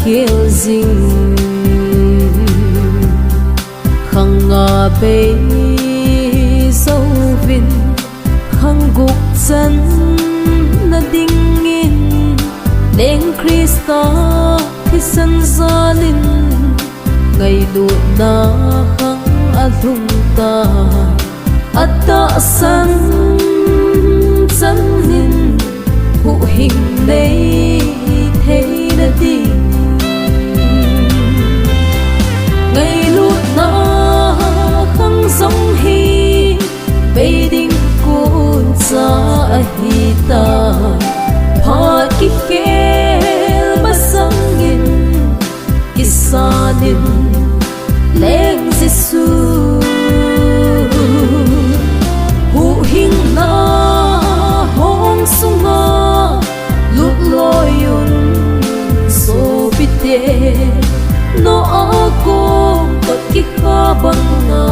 khiêu dinh khăng ngà bê dâu vinh khăng gục chân na ding in đen Krista khi sân gia linh ngày đuổi na khăng alung ta ata san chân linh hụ hình đây thế đã đi ngày lúc na khăng giống hi bây đinh cuốn ra hi ta hoa kí kê bắt sang nghìn kí sa ninh lên Giêsu hụ hình na hong sung nga lúc loi yun so bite no ako pat ki ka bang nga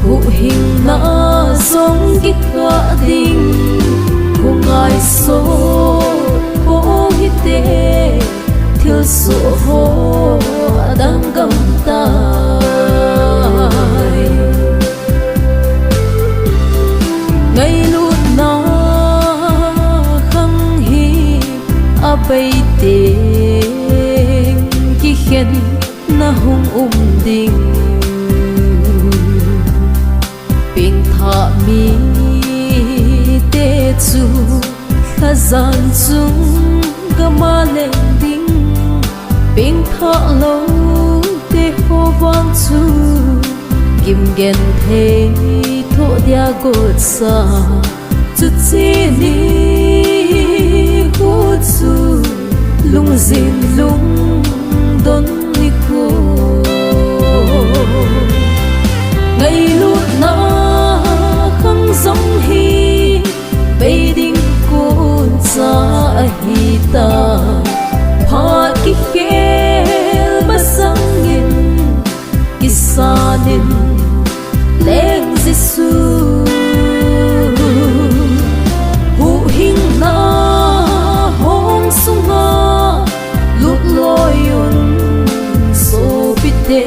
hụ hình na song ki ka ding kung ai so ho hite thiếu số ho đang cầm tay ngày lúc na khăng hi a bay tiếng ki khen na hung ding ping tha mi te chu kha gian chung ga ma lên ding ping tha lo te ho vang chu kim gen the tho dia god sa chu chi ni hu chu lung zin lung don ni ko ngày lúc na khăng giống hi bây đinh cuốn ra hi ta hoa kí kê bắt sang nghìn kí sa ninh lên Giêsu hụ hình na hong sung nga lúc loi yun so bite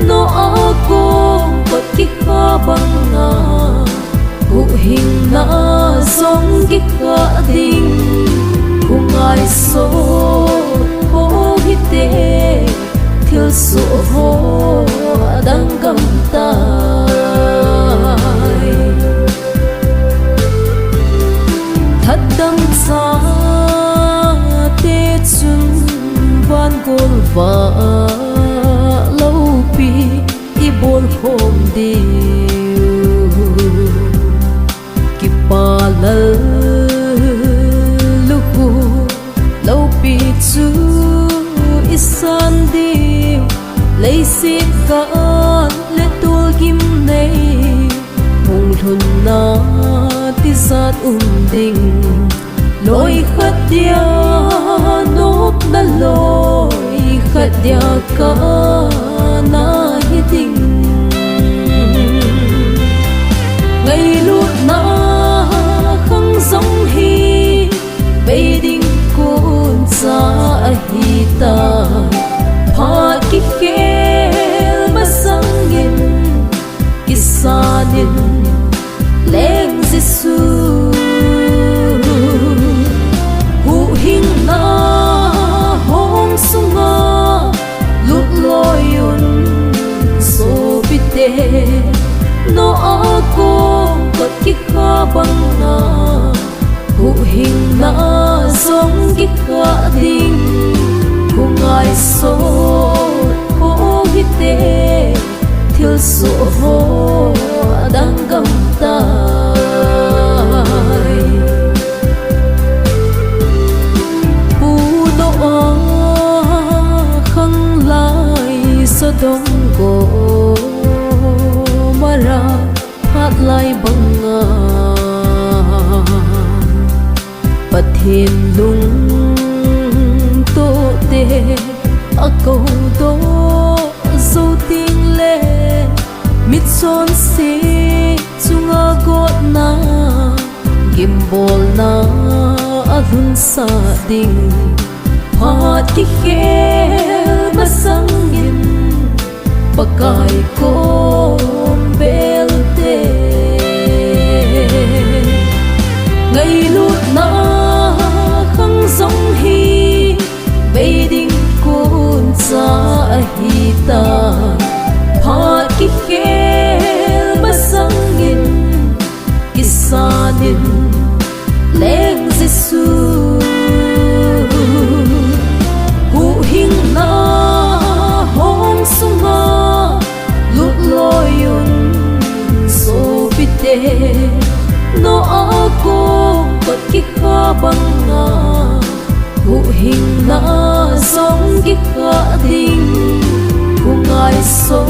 no ako pat ki ka bang nga hụ hình na song ki ka ding kung ai so ho hite thiếu số ho đang cầm tay thật đắng xa tê chung van gol và lâu pi i bol hôm điều ki pa lal lu lâu pi chu isan điều lấy xịt con lên tua kim này hùng thuần na tí sát đình lối khát dia nốt đã lối khát dia cả na hi tình ngày lúc na khăng giống hi bây đinh cuốn ra hi ta hoa kí kê bắt sang nghìn kí sa ninh lên Giêsu hụ hình na hong sung nga lúc loi yun so bite no ako pat ki ka bang nga hụ hình na song ki ka ding kung ai so ho hite thiếu số ho đang cầm tay bu do khăng lai so dong go mara hát lai bang nga pat hin lung a câu đó dấu tiếng lệ mít son si chunga got na gimbol na adun sa ding Phat ki khel masangin pakai ko belte ngày lut na khang song hi beiding kun sa hi ta phat ki khel masangin isanin leng Giêsu hu hing na hong sunga lut loyun so bite no ako pat ki kha banga hu hing na song ki kha ding ku ngai so